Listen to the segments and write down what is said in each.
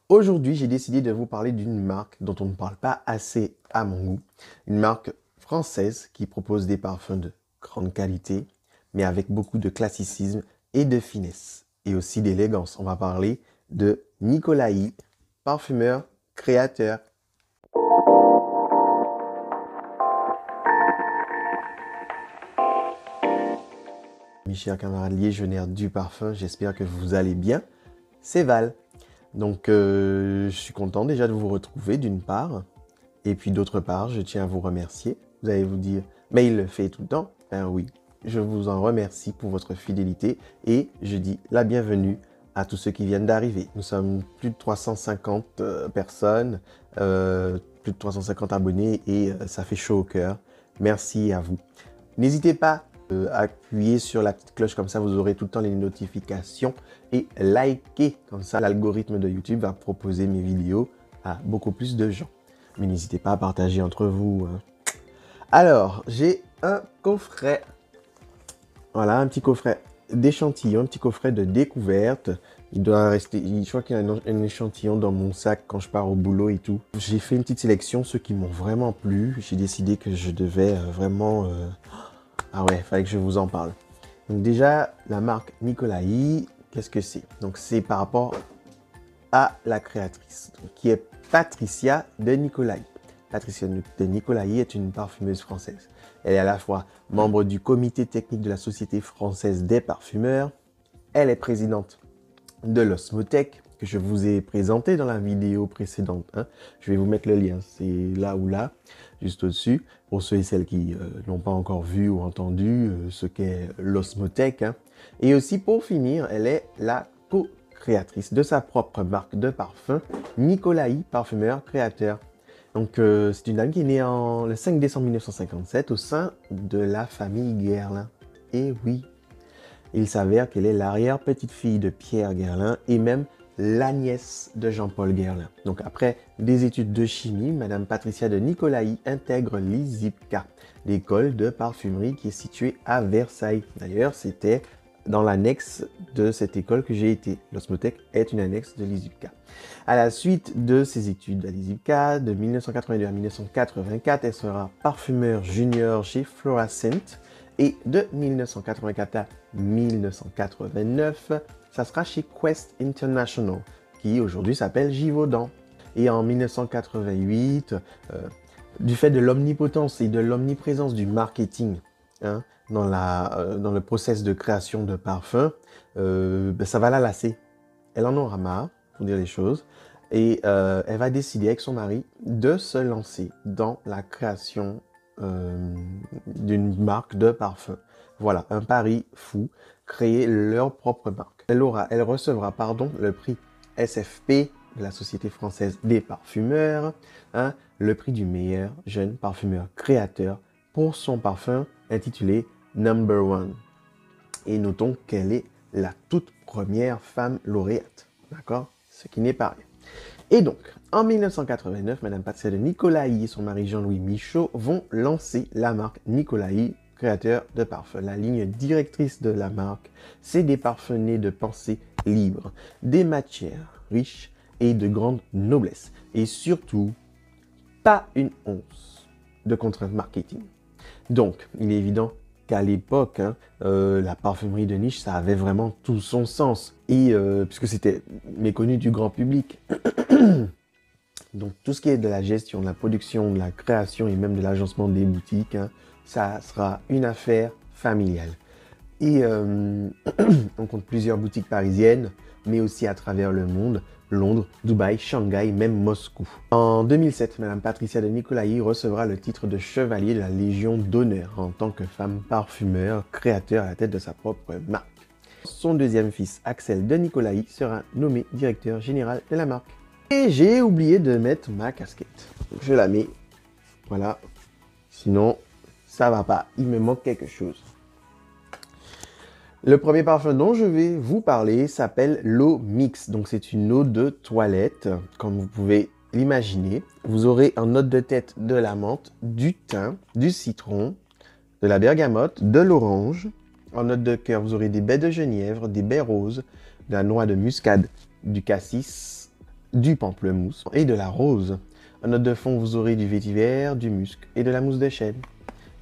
Aujourd'hui, j'ai décidé de vous parler d'une marque dont on ne parle pas assez à mon goût. Une marque française qui propose des parfums de grande qualité, mais avec beaucoup de classicisme et de finesse, et aussi d'élégance. On va parler de Nicolaï, parfumeur, créateur. Mes chers camarades légionnaires du parfum, j'espère que vous allez bien. C'est Val. Donc, je suis content déjà de vous retrouver d'une part. Et puis d'autre part, je tiens à vous remercier. Vous allez vous dire, mais il le fait tout le temps. Ben oui, je vous en remercie pour votre fidélité et je dis la bienvenue à tous ceux qui viennent d'arriver. Nous sommes plus de 350 personnes, plus de 350 abonnés et ça fait chaud au cœur. Merci à vous. N'hésitez pas à appuyer sur la petite cloche, comme ça vous aurez tout le temps les notifications et likez, comme ça l'algorithme de YouTube va proposer mes vidéos à beaucoup plus de gens. Mais n'hésitez pas à partager entre vous. Alors, j'ai un coffret. Voilà, un petit coffret d'échantillons, un petit coffret de découverte. Il doit rester, je crois qu'il y a un échantillon dans mon sac quand je pars au boulot et tout. J'ai fait une petite sélection, ceux qui m'ont vraiment plu. J'ai décidé que je devais vraiment... Ah ouais, il fallait que je vous en parle. Donc déjà, la marque Nicolaï, qu'est-ce que c'est? Donc c'est par rapport à la créatrice, qui est Patricia de Nicolaï. Patricia de Nicolaï est une parfumeuse française. Elle est à la fois membre du comité technique de la Société française des parfumeurs. Elle est présidente de l'Osmotech, que je vous ai présenté dans la vidéo précédente. Je vais vous mettre le lien, c'est là ou là, juste au-dessus, pour ceux et celles qui n'ont pas encore vu ou entendu ce qu'est l'Osmotech. Et aussi, pour finir, elle est la co-créatrice de sa propre marque de parfum, Nicolaï, parfumeur créateur. Donc, c'est une dame qui est née le 5 décembre 1957 au sein de la famille Guerlain. Et oui, il s'avère qu'elle est l'arrière-petite-fille de Pierre Guerlain et même la nièce de Jean-Paul Guerlain. Donc, après des études de chimie, Madame Patricia de Nicolaï intègre l'ISIPCA, l'école de parfumerie qui est située à Versailles. D'ailleurs, c'était dans l'annexe de cette école que j'ai été. L'Osmotech est une annexe de l'ISIPCA. À la suite de ses études à l'ISIPCA, de 1982 à 1984, elle sera parfumeur junior chez Florascent. Et de 1984 à 1989, ça sera chez Quest International, qui aujourd'hui s'appelle Givaudan. Et en 1988, du fait de l'omnipotence et de l'omniprésence du marketing, dans le process de création de parfums, ça va la lasser. Elle en aura marre, pour dire les choses, et elle va décider avec son mari de se lancer dans la création d'une marque de parfum. Voilà, un pari fou, créer leur propre marque. Elle recevra le prix SFP de la Société française des parfumeurs, le prix du meilleur jeune parfumeur créateur pour son parfum intitulé Number One. Et notons qu'elle est la toute première femme lauréate, d'accord? Ce qui n'est pas rien. Et donc, en 1989, Madame Patricia de Nicolaï et son mari Jean-Louis Michaud vont lancer la marque Nicolaï, créateur de parfums. La ligne directrice de la marque, c'est des parfums nés de pensée libre, des matières riches et de grande noblesse. Et surtout, pas une once de contrainte marketing. Donc, il est évident qu'à l'époque, la parfumerie de niche, ça avait vraiment tout son sens. Et puisque c'était méconnu du grand public. Donc, tout ce qui est de la gestion, de la production, de la création et même de l'agencement des boutiques, ça sera une affaire familiale. Et on compte plusieurs boutiques parisiennes, mais aussi à travers le monde, Londres, Dubaï, Shanghai, même Moscou. En 2007, Madame Patricia de Nicolaï recevra le titre de chevalier de la Légion d'honneur en tant que femme parfumeur, créateur à la tête de sa propre marque. Son deuxième fils, Axel de Nicolaï, sera nommé directeur général de la marque. Et j'ai oublié de mettre ma casquette. Donc je la mets. Voilà. Sinon, ça va pas. Il me manque quelque chose. Le premier parfum dont je vais vous parler s'appelle l'eau mix. Donc c'est une eau de toilette, comme vous pouvez l'imaginer. Vous aurez en note de tête de la menthe, du thym, du citron, de la bergamote, de l'orange. En note de cœur, vous aurez des baies de genièvre, des baies roses, de la noix de muscade, du cassis, du pamplemousse et de la rose. En note de fond, vous aurez du vétiver, du musc et de la mousse de chêne.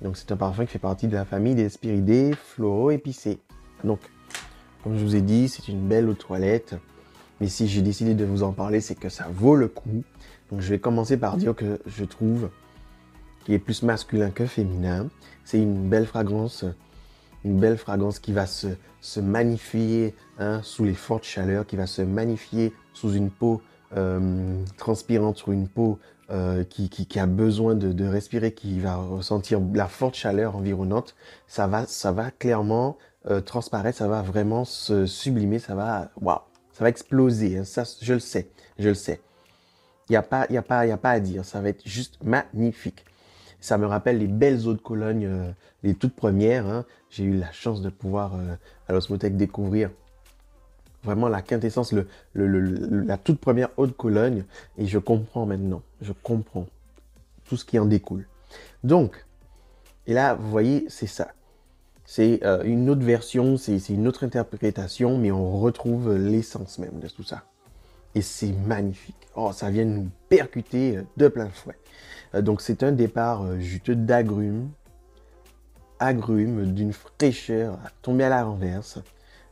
Donc c'est un parfum qui fait partie de la famille des spiridés floraux épicés. Donc, comme je vous ai dit, c'est une belle eau de toilette. Mais si j'ai décidé de vous en parler, c'est que ça vaut le coup. Donc je vais commencer par dire que je trouve qu'il est plus masculin que féminin. C'est une belle fragrance qui va se magnifier sous les fortes chaleurs, qui va se magnifier sous une peau transpirante, sur une peau qui a besoin de respirer, qui va ressentir la forte chaleur environnante. Ça va clairement transparaître, ça va vraiment se sublimer, waouh, ça va exploser. Ça, je le sais. Il n'y a pas à dire, ça va être juste magnifique. Ça me rappelle les belles eaux de Cologne, les toutes premières. J'ai eu la chance de pouvoir, à l'Osmothèque, découvrir vraiment la quintessence, la toute première eau de Cologne. Et je comprends maintenant, je comprends tout ce qui en découle. Donc, et là, vous voyez, c'est ça. C'est une autre version, c'est une autre interprétation, mais on retrouve l'essence même de tout ça. Et c'est magnifique. Oh, ça vient nous percuter de plein fouet. Donc c'est un départ juteux d'agrumes, d'une fraîcheur à tomber à la renverse,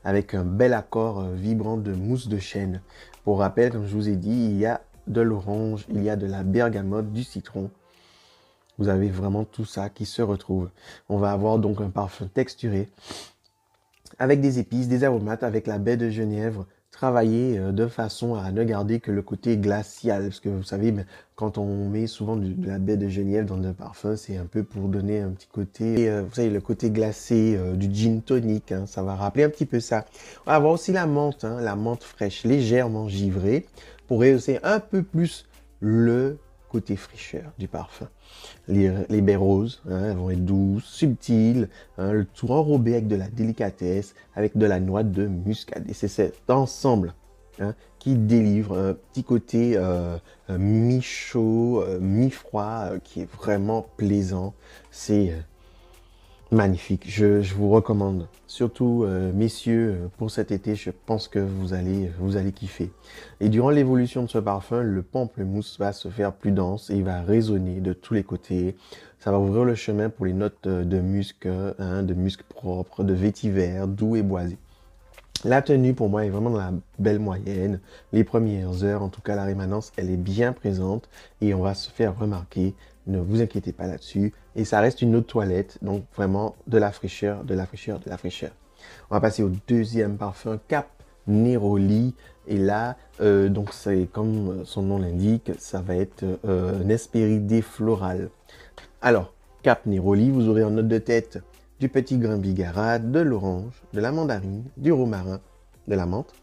avec un bel accord vibrant de mousse de chêne. Pour rappel, comme je vous ai dit, il y a de l'orange, il y a de la bergamote, du citron. Vous avez vraiment tout ça qui se retrouve. On va avoir donc un parfum texturé, avec des épices, des aromates, avec la baie de Genièvre, travaillé de façon à ne garder que le côté glacial. Parce que vous savez, quand on met souvent de la baie de Genièvre dans le parfum, c'est un peu pour donner un petit côté, vous savez, le côté glacé du gin tonic. Ça va rappeler un petit peu ça. On va avoir aussi la menthe fraîche, légèrement givrée, pour rehausser un peu plus le côté fraîcheur du parfum. Les baies roses elles vont être douces, subtiles, le tout enrobé avec de la délicatesse, avec de la noix de muscade. Et c'est cet ensemble qui délivre un petit côté mi-chaud, mi-froid, qui est vraiment plaisant. C'est magnifique. Je vous recommande, surtout messieurs, pour cet été, je pense que vous allez kiffer. Et durant l'évolution de ce parfum, le pamplemousse va se faire plus dense et il va résonner de tous les côtés. Ça va ouvrir le chemin pour les notes de musc propre, de vétiver, doux et boisé. La tenue, pour moi, est vraiment dans la belle moyenne. Les premières heures, en tout cas, la rémanence, elle est bien présente et on va se faire remarquer. Ne vous inquiétez pas là-dessus. Et ça reste une eau de toilette, donc vraiment de la fraîcheur, de la fraîcheur, de la fraîcheur. On va passer au deuxième parfum, Cap Neroli. Et là, donc c'est comme son nom l'indique, ça va être un Hespéridé floral. Alors, Cap Neroli, vous aurez en note de tête du petit grain bigarade, de l'orange, de la mandarine, du romarin, de la menthe.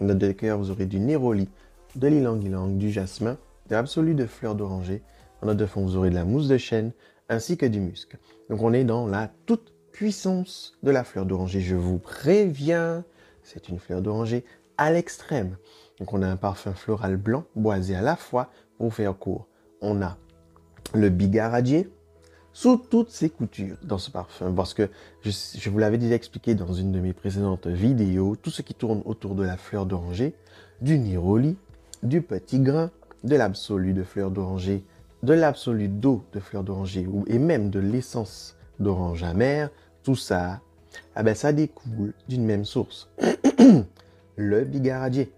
En note de cœur, vous aurez du néroli, de l'ilang-ilang, du jasmin, de l'absolu de fleur d'oranger. En note de fond, vous aurez de la mousse de chêne, ainsi que du musc. Donc on est dans la toute puissance de la fleur d'oranger. Je vous préviens, c'est une fleur d'oranger à l'extrême. Donc on a un parfum floral blanc, boisé à la fois, pour faire court. On a le bigaradier, sous toutes ses coutures dans ce parfum, parce que je vous l'avais déjà expliqué dans une de mes précédentes vidéos, tout ce qui tourne autour de la fleur d'oranger, du néroli, du petit grain, de l'absolu de fleur d'oranger, de l'absolu d'eau de fleur d'oranger, et même de l'essence d'orange amère, tout ça, ça découle d'une même source. Le bigaradier.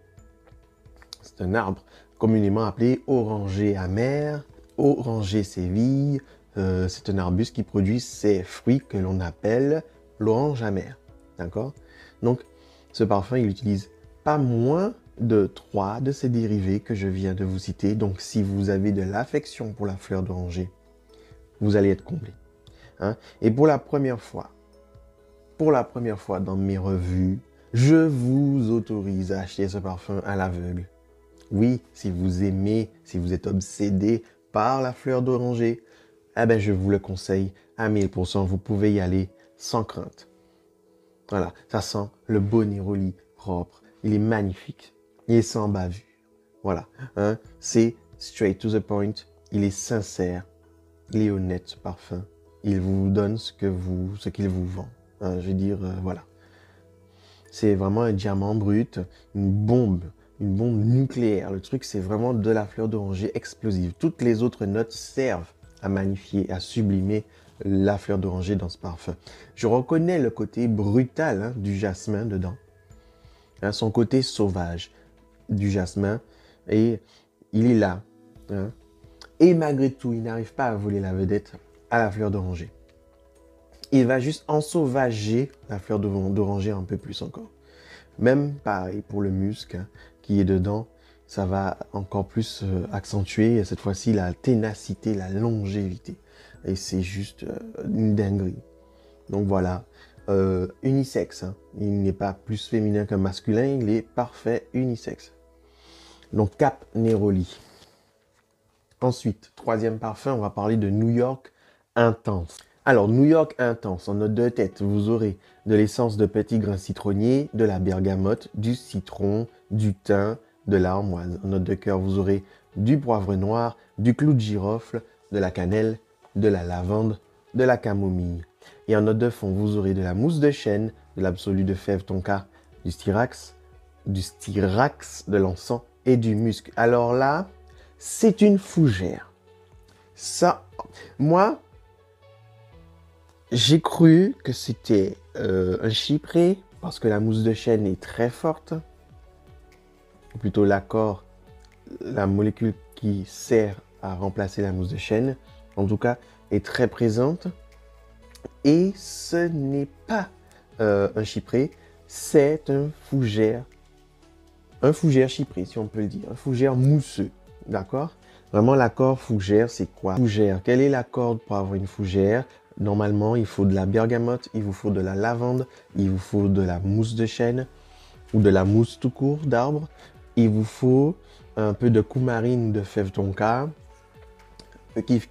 C'est un arbre communément appelé oranger amer, oranger séville. C'est un arbuste qui produit ces fruits que l'on appelle l'orange amère. D'accord? Donc, ce parfum, il utilise pas moins de 3 de ces dérivés que je viens de vous citer. Donc, si vous avez de l'affection pour la fleur d'oranger, vous allez être comblé. Et pour la première fois dans mes revues, je vous autorise à acheter ce parfum à l'aveugle. Oui, si vous aimez, si vous êtes obsédé par la fleur d'oranger, je vous le conseille à 1000%. Vous pouvez y aller sans crainte. Voilà, ça sent le beau néroli propre. Il est magnifique. Il est sans bavure. Voilà, c'est straight to the point. Il est sincère. Il est honnête, ce parfum. Il vous donne ce qu'il vous vend. Je veux dire, voilà. C'est vraiment un diamant brut, une bombe une bombe nucléaire. Le truc, c'est vraiment de la fleur d'oranger explosive. Toutes les autres notes servent à magnifier, à sublimer la fleur d'oranger dans ce parfum. Je reconnais le côté brutal hein, du jasmin dedans. Hein, son côté sauvage du jasmin. Et il est là. Hein. Et malgré tout, il n'arrive pas à voler la vedette à la fleur d'oranger. Il va juste ensauvager la fleur d'oranger un peu plus encore. Même pareil pour le musc hein, qui est dedans, ça va encore plus accentuer cette fois-ci la ténacité, la longévité. Et c'est juste une dinguerie. Donc voilà, unisexe. Hein. Il n'est pas plus féminin qu'un masculin, il est parfait unisexe. Donc Cap Neroli. Ensuite, troisième parfum, on va parler de New York Intense. Alors, New York Intense, en note de tête, vous aurez de l'essence de petits grains citronniers, de la bergamote, du citron, du thym, de l'armoise. En note de cœur, vous aurez du poivre noir, du clou de girofle, de la cannelle, de la lavande, de la camomille. Et en note de fond, vous aurez de la mousse de chêne, de l'absolu de fève tonka, du styrax, de l'encens et du musc. Alors là, c'est une fougère. Ça, moi, j'ai cru que c'était un chypré parce que la mousse de chêne est très forte. Ou plutôt l'accord, la molécule qui sert à remplacer la mousse de chêne, en tout cas, est très présente. Et ce n'est pas un chypré, c'est un fougère chypré, si on peut le dire, un fougère mousseux, d'accord? Vraiment, l'accord fougère, c'est quoi? Fougère, quel est l'accord pour avoir une fougère? Normalement, il faut de la bergamote, il vous faut de la lavande, il vous faut de la mousse de chêne ou de la mousse tout court d'arbre. Il vous faut un peu de coumarine de fève tonka,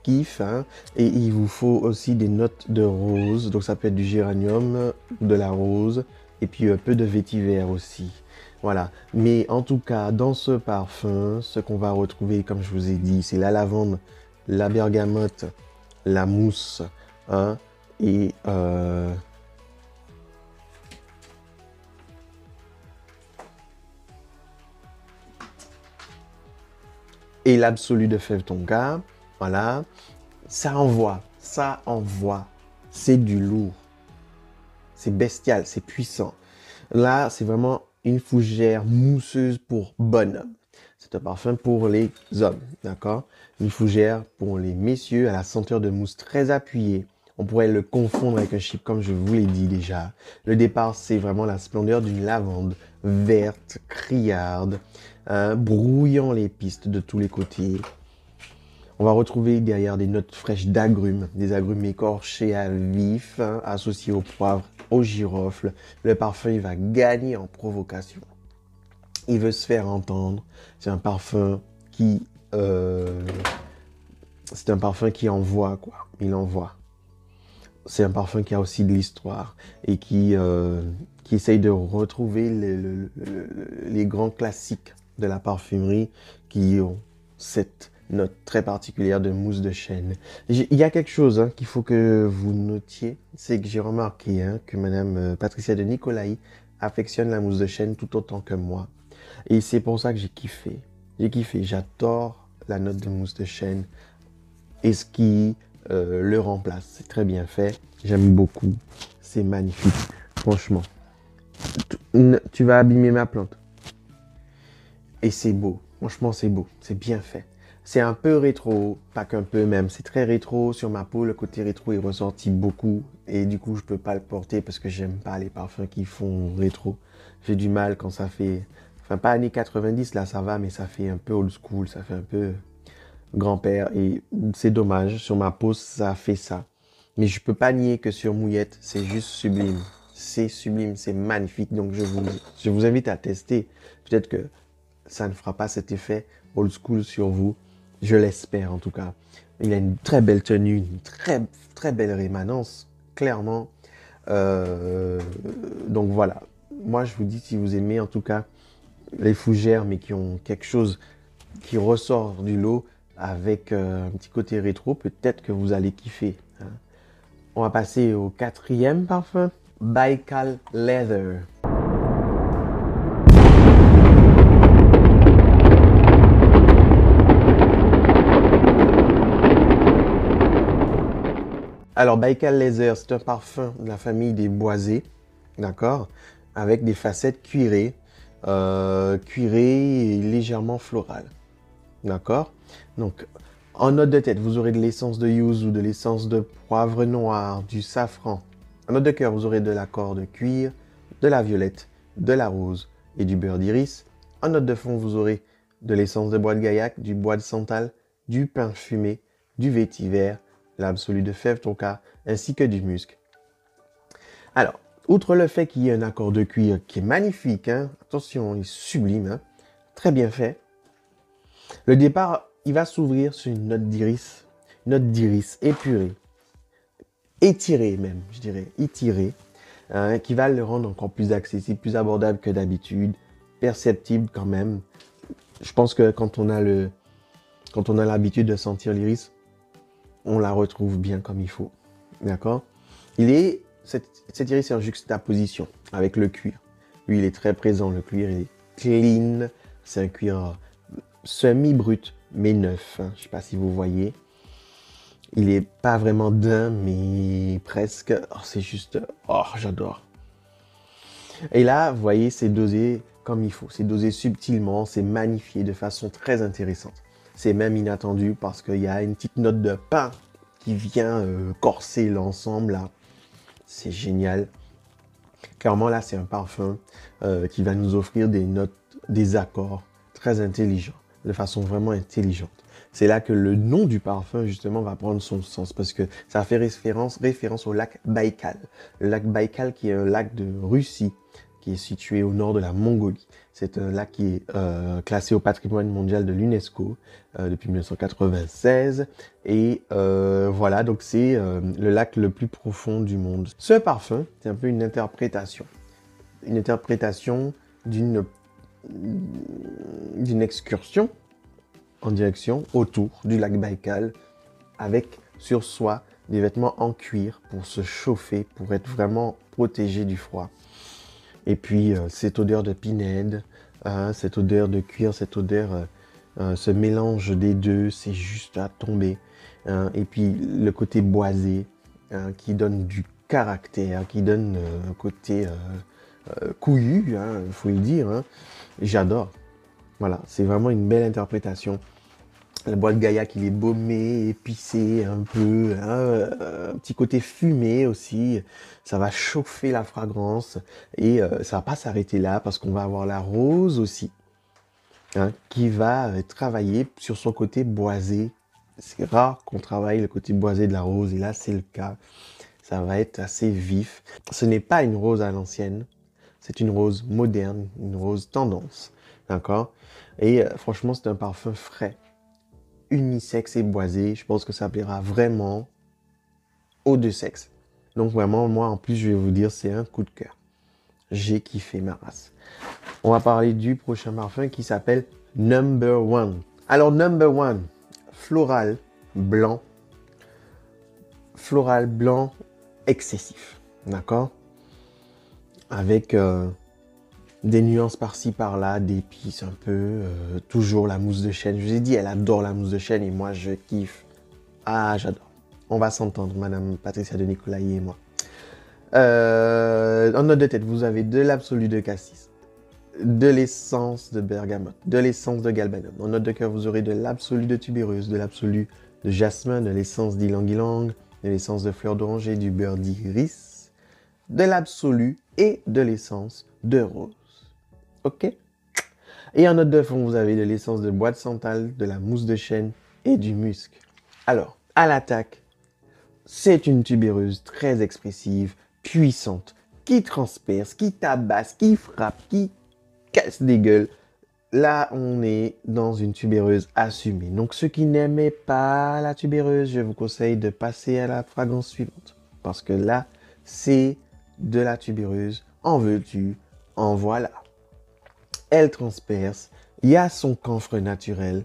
kiff, hein, et il vous faut aussi des notes de rose, donc ça peut être du géranium ou de la rose, et puis un peu de vétiver aussi. Voilà, mais en tout cas, dans ce parfum, ce qu'on va retrouver, comme je vous ai dit, c'est la lavande, la bergamote, la mousse, hein, et l'absolu de fève tonka. Voilà, ça envoie, c'est du lourd, c'est bestial, c'est puissant. Là, c'est vraiment une fougère mousseuse pour bonhomme. C'est un parfum pour les hommes, d'accord? Une fougère pour les messieurs à la senteur de mousse très appuyée. On pourrait le confondre avec un chypre, comme je vous l'ai dit déjà. Le départ, c'est vraiment la splendeur d'une lavande verte, criarde, hein, brouillant les pistes de tous les côtés. On va retrouver derrière des notes fraîches d'agrumes, des agrumes écorchés à vif, hein, associés au poivre, au girofle. Le parfum, il va gagner en provocation. Il veut se faire entendre. C'est un parfum qui envoie, quoi. Il envoie. C'est un parfum qui a aussi de l'histoire et qui essaye de retrouver les grands classiques de la parfumerie qui ont cette note très particulière de mousse de chêne. Il y a quelque chose hein, qu'il faut que vous notiez, c'est que j'ai remarqué hein, que Madame Patricia de Nicolaï affectionne la mousse de chêne tout autant que moi. Et c'est pour ça que j'ai kiffé. J'adore la note de mousse de chêne et ce qui le remplace. C'est très bien fait. J'aime beaucoup. C'est magnifique. Franchement. Tu vas abîmer ma plante. Et c'est beau. Franchement, c'est beau. C'est bien fait. C'est un peu rétro, pas qu'un peu même. C'est très rétro sur ma peau. Le côté rétro est ressorti beaucoup. Et du coup, je peux pas le porter parce que j'aime pas les parfums qui font rétro. J'ai du mal quand ça fait... Enfin, pas années 90, là, ça va, mais ça fait un peu old school. Ça fait un peu grand-père. Et c'est dommage. Sur ma peau, ça fait ça. Mais je peux pas nier que sur mouillette, c'est juste sublime. C'est sublime, c'est magnifique. Donc, je vous invite à tester. Peut-être que ça ne fera pas cet effet old school sur vous. Je l'espère en tout cas. Il a une très belle tenue, une très, très belle rémanence, clairement. Donc voilà. Moi, je vous dis, si vous aimez en tout cas les fougères, mais qui ont quelque chose qui ressort du lot avec un petit côté rétro, peut-être que vous allez kiffer. Hein. On va passer au quatrième parfum, Baikal Leather. Alors, Baikal Leather, c'est un parfum de la famille des boisés, d'accord? Avec des facettes cuirées, cuirées et légèrement florales, d'accord? Donc, en note de tête, vous aurez de l'essence de yuzu, de l'essence de poivre noir, du safran. En note de cœur, vous aurez de l'accord de cuir, de la violette, de la rose et du beurre d'iris. En note de fond, vous aurez de l'essence de bois de gaillac, du bois de santal, du pin fumé, du vétiver, l'absolu de fève tonka, ainsi que du musc. Alors, outre le fait qu'il y ait un accord de cuir qui est magnifique, hein, attention, il est sublime, hein, très bien fait, le départ, il va s'ouvrir sur une note d'iris épurée, étirée même, je dirais, étirée, hein, qui va le rendre encore plus accessible, plus abordable que d'habitude, perceptible quand même. Je pense que quand on a l'habitude de sentir l'iris, on la retrouve bien comme il faut. D'accord? Cet iris est en juxtaposition avec le cuir. Lui, il est très présent. Le cuir est clean. C'est un cuir semi-brut, mais neuf. Hein. Je ne sais pas si vous voyez. Il n'est pas vraiment d'un, mais presque. Oh, c'est juste... Oh, j'adore. Et là, vous voyez, c'est dosé comme il faut. C'est dosé subtilement. C'est magnifié de façon très intéressante. C'est même inattendu parce qu'il y a une petite note de pain qui vient corser l'ensemble là. C'est génial. Clairement là, c'est un parfum qui va nous offrir des notes, des accords très intelligents, de façon vraiment intelligente. C'est là que le nom du parfum justement va prendre son sens parce que ça fait référence au lac Baïkal. Le lac Baïkal qui est un lac de Russie qui est situé au nord de la Mongolie. C'est un lac qui est classé au patrimoine mondial de l'UNESCO depuis 1996. Et voilà, donc c'est le lac le plus profond du monde. Ce parfum, c'est un peu une interprétation. Une interprétation d'une excursion en direction autour du lac Baïkal avec sur soi des vêtements en cuir pour se chauffer, pour être vraiment protégé du froid. Et puis, cette odeur de pinède, cette odeur de cuir, cette odeur, ce mélange des deux, c'est juste à tomber. Et puis, le côté boisé, qui donne du caractère, qui donne un côté couillu, il faut le dire. Hein. J'adore. Voilà, c'est vraiment une belle interprétation. Le bois de gaillac, il est baumé, épicé un peu, hein, un petit côté fumé aussi. Ça va chauffer la fragrance et ça va pas s'arrêter là parce qu'on va avoir la rose aussi, hein, qui va travailler sur son côté boisé. C'est rare qu'on travaille le côté boisé de la rose et là c'est le cas. Ça va être assez vif. Ce n'est pas une rose à l'ancienne, c'est une rose moderne, une rose tendance, d'accord? Et franchement, c'est un parfum frais, unisexe et boisé. Je pense que ça plaira vraiment aux deux sexes. Donc vraiment, moi en plus, je vais vous dire, c'est un coup de cœur. J'ai kiffé ma race. On va parler du prochain parfum qui s'appelle Number One. Alors Number One, floral blanc excessif, d'accord? Avec des nuances par-ci par-là, d'épices un peu, toujours la mousse de chêne. Je vous ai dit, elle adore la mousse de chêne et moi je kiffe. Ah, j'adore. On va s'entendre, Madame Patricia de Nicolaï et moi. En note de tête, vous avez de l'absolu de cassis, de l'essence de bergamote, de l'essence de galbanum. En note de cœur, vous aurez de l'absolu de tubéreuse, de l'absolu de jasmin, de l'essence d'ylang-ylang, de l'essence de fleur d'oranger, du beurre d'iris, de l'absolu et de l'essence de rose. Ok? Et en note de fond, vous avez de l'essence de bois de santal, de la mousse de chêne et du musc. Alors, à l'attaque, c'est une tubéreuse très expressive, puissante, qui transperce, qui tabasse, qui frappe, qui casse des gueules. Là, on est dans une tubéreuse assumée. Donc, ceux qui n'aimaient pas la tubéreuse, je vous conseille de passer à la fragrance suivante. Parce que là, c'est de la tubéreuse. En veux-tu, en voilà. Elle transperce, il y a son camphre naturel,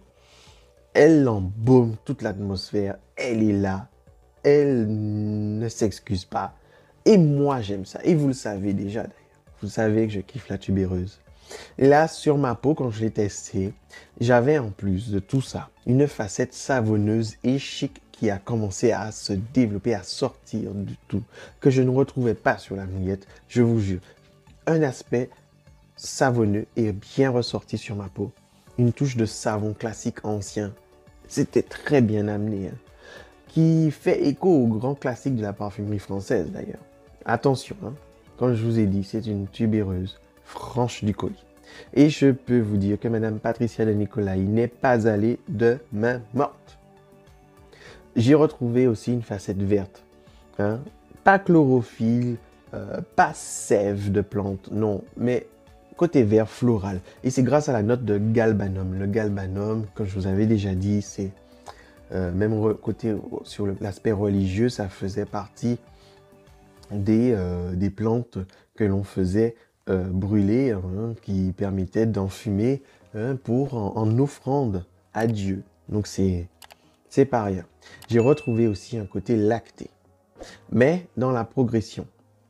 elle embaume toute l'atmosphère, elle est là, elle ne s'excuse pas. Et moi, j'aime ça. Et vous le savez déjà d'ailleurs. Vous savez que je kiffe la tubéreuse. Là, sur ma peau, quand je l'ai testé, j'avais en plus de tout ça, une facette savonneuse et chic qui a commencé à se développer, à sortir du tout, que je ne retrouvais pas sur la mouillette, je vous jure. Un aspect savonneux et bien ressorti sur ma peau. Une touche de savon classique ancien. C'était très bien amené, hein, qui fait écho au grand classique de la parfumerie française d'ailleurs. Attention, hein, comme je vous ai dit, c'est une tubéreuse franche du colis. Et je peux vous dire que Madame Patricia de Nicolai n'est pas allée de main morte. J'ai retrouvé aussi une facette verte. Hein, pas chlorophylle, pas sève de plante, non, mais côté vert floral. Et c'est grâce à la note de galbanum. Le galbanum, comme je vous avais déjà dit, c'est même côté sur l'aspect religieux, ça faisait partie des plantes que l'on faisait brûler, hein, qui permettaient d'enfumer, hein, en offrande à Dieu. Donc c'est pas rien. J'ai retrouvé aussi un côté lacté. Mais dans la progression,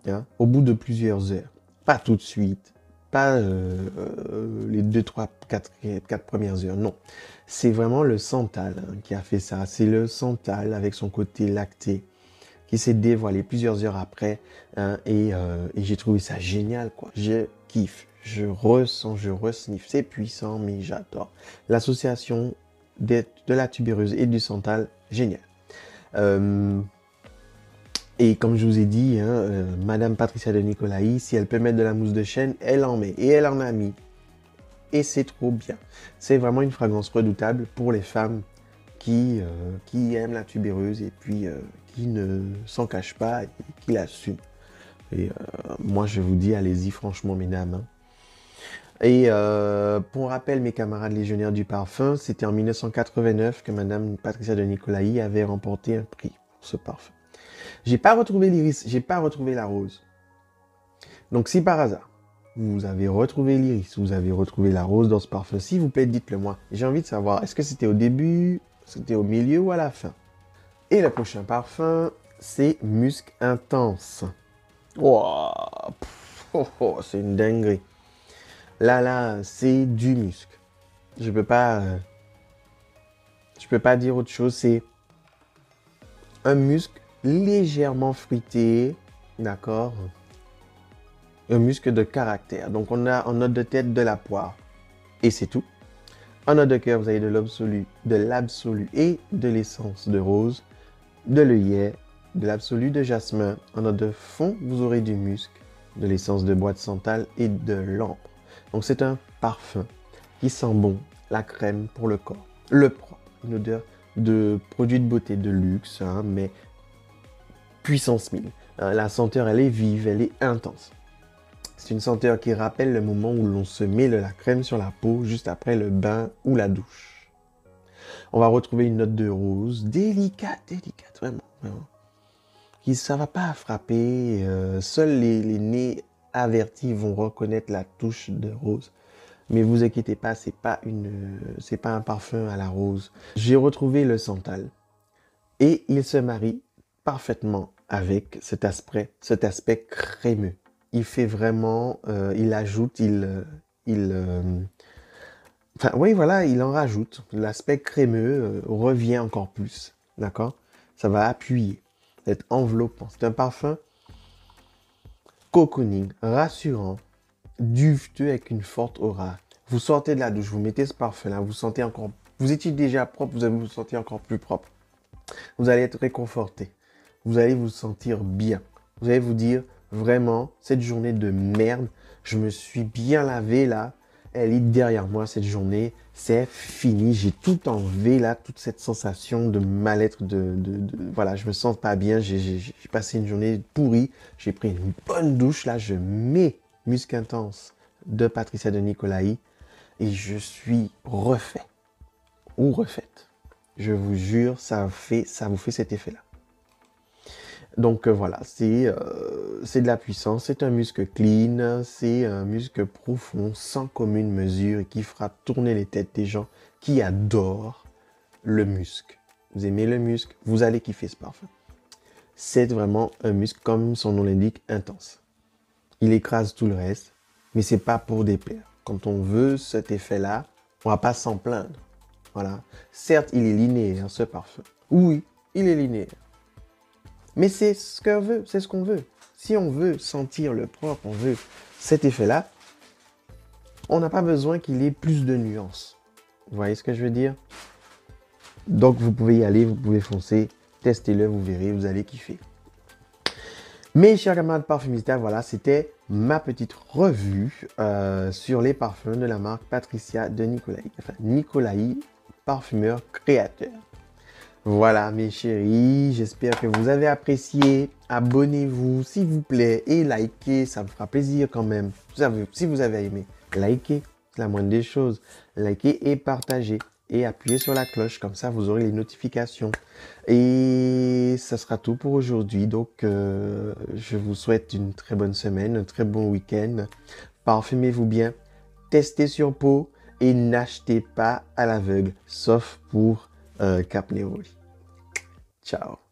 hein, au bout de plusieurs heures, pas tout de suite, pas les 2, 3, 4 premières heures, non. C'est vraiment le santal, hein, qui a fait ça. C'est le santal avec son côté lacté qui s'est dévoilé plusieurs heures après, hein, et j'ai trouvé ça génial, quoi. Je kiffe, je ressens, je resniffe. C'est puissant, mais j'adore. L'association de la tubéreuse et du santal, génial. Et comme je vous ai dit, hein, Madame Patricia de Nicolai, si elle peut mettre de la mousse de chêne, elle en met. Et elle en a mis. Et c'est trop bien. C'est vraiment une fragrance redoutable pour les femmes qui aiment la tubéreuse et puis qui ne s'en cachent pas et qui l'assument. Et moi, je vous dis, allez-y, franchement, mesdames. Hein. Et pour rappel, mes camarades légionnaires du parfum, c'était en 1989 que Madame Patricia de Nicolai avait remporté un prix pour ce parfum. J'ai pas retrouvé l'iris, j'ai pas retrouvé la rose. Donc si par hasard, vous avez retrouvé l'iris, vous avez retrouvé la rose dans ce parfum, s'il vous plaît, dites-le moi. J'ai envie de savoir, est-ce que c'était au début, c'était au milieu ou à la fin? Et le prochain parfum, c'est Musc Intense. Wow, c'est une dinguerie. Là, c'est du musc. Je peux pas dire autre chose. C'est un musc légèrement fruité, d'accord? Un musc de caractère. Donc on a en note de tête de la poire et c'est tout. En note de cœur, vous avez de l'absolu et de l'essence de rose, de l'œillet, de l'absolu de jasmin. En note de fond, vous aurez du musc, de l'essence de bois de santal et de l'ambre. Donc c'est un parfum qui sent bon, la crème pour le corps, le propre, une odeur de produit de beauté de luxe, hein, mais puissance 1000. La senteur, elle est vive, elle est intense. C'est une senteur qui rappelle le moment où l'on se met de la crème sur la peau juste après le bain ou la douche. On va retrouver une note de rose, délicate, vraiment, vraiment. Ça va pas frapper, seuls les nez avertis vont reconnaître la touche de rose. Mais vous inquiétez pas, c'est pas un parfum à la rose. J'ai retrouvé le santal et il se marie parfaitement avec cet aspect crémeux. Il fait vraiment, il ajoute, enfin oui voilà, il en rajoute. L'aspect crémeux revient encore plus, d'accord? Ça va appuyer, être enveloppant. C'est un parfum cocooning, rassurant, duveteux avec une forte aura. Vous sortez de la douche, vous mettez ce parfum-là, vous étiez déjà propre, vous allez vous sentir encore plus propre. Vous allez être réconforté. Vous allez vous sentir bien. Vous allez vous dire, vraiment, cette journée de merde, je me suis bien lavé là, elle est derrière moi cette journée, c'est fini, j'ai tout enlevé là, toute cette sensation de mal-être, voilà, je me sens pas bien, j'ai passé une journée pourrie, j'ai pris une bonne douche là, je mets Musc Intense de Patricia de Nicolai et je suis refait ou refaite. Je vous jure, ça vous fait cet effet-là. Donc voilà, c'est de la puissance, c'est un musc clean, c'est un musc profond, sans commune mesure et qui fera tourner les têtes des gens qui adorent le musc. Vous aimez le musc, vous allez kiffer ce parfum. C'est vraiment un musc, comme son nom l'indique, intense. Il écrase tout le reste, mais c'est pas pour déplaire. Quand on veut cet effet-là, on va pas s'en plaindre. Voilà. Certes, il est linéaire, ce parfum. Oui, il est linéaire. Mais c'est ce qu'on veut, c'est ce qu'on veut. Si on veut sentir le propre, on veut cet effet-là, on n'a pas besoin qu'il ait plus de nuances. Vous voyez ce que je veux dire? Donc, vous pouvez y aller, vous pouvez foncer, testez-le, vous verrez, vous allez kiffer. Mes chers camarades parfumistes, voilà, c'était ma petite revue sur les parfums de la marque Patricia de Nicolaï. Enfin, Nicolaï, parfumeur créateur. Voilà, mes chéris, j'espère que vous avez apprécié. Abonnez-vous, s'il vous plaît, et likez, ça me fera plaisir quand même. Si vous avez aimé, likez, c'est la moindre des choses. Likez et partagez. Et appuyez sur la cloche, comme ça vous aurez les notifications. Et ça sera tout pour aujourd'hui. Donc, je vous souhaite une très bonne semaine, un très bon week-end. Parfumez-vous bien, testez sur peau et n'achetez pas à l'aveugle, sauf pour Cap Neroli. Ciao.